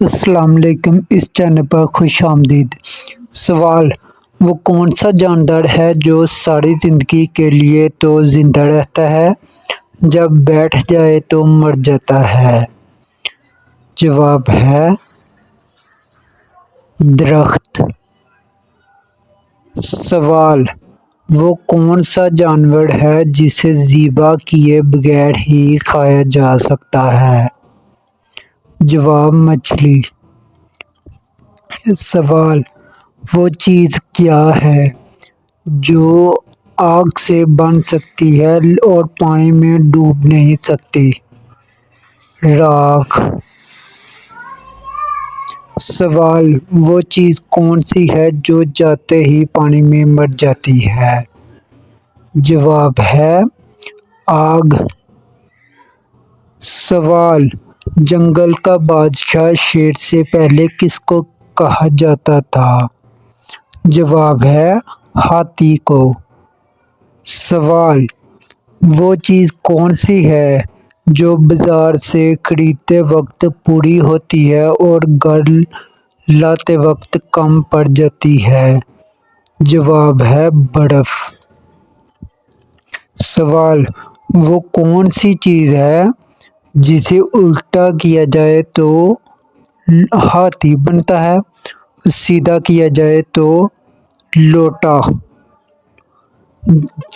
السلام علیکم، اس چینل پر خوش آمدید۔ سوال: وہ کون سا جاندار ہے جو ساری زندگی کے لیے تو زندہ رہتا ہے، جب بیٹھ جائے تو مر جاتا ہے؟ جواب ہے درخت۔ سوال: وہ کون سا جانور ہے جسے ذبح کیے بغیر ہی کھایا جا سکتا ہے؟ جواب: مچھلی۔ سوال: وہ چیز کیا ہے جو آگ سے بن سکتی ہے اور پانی میں ڈوب نہیں سکتی؟ راکھ۔ سوال: وہ چیز کون سی ہے جو جاتے ہی پانی میں مر جاتی ہے؟ جواب ہے آگ۔ سوال: جنگل کا بادشاہ شیر سے پہلے کس کو کہا جاتا تھا؟ جواب ہے ہاتھی کو۔ سوال: وہ چیز کون سی ہے جو بازار سے خریدتے وقت پوری ہوتی ہے اور گھر لاتے وقت کم پڑ جاتی ہے؟ جواب ہے برف۔ سوال: وہ کون سی چیز ہے جسے الٹا کیا جائے تو ہاتھی بنتا ہے، سیدھا کیا جائے تو لوٹا؟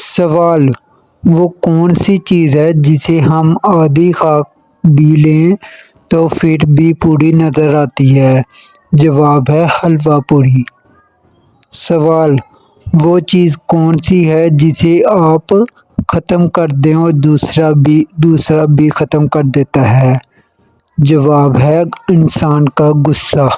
سوال: وہ کون سی چیز ہے جسے ہم آدھی کھا بھی لیں تو پھر بھی پوری نظر آتی ہے؟ جواب ہے حلوہ پوری۔ سوال: وہ چیز کون سی ہے جسے آپ ختم کر دیں اور دوسرا بھی ختم کر دیتا ہے؟ جواب ہے انسان کا غصہ۔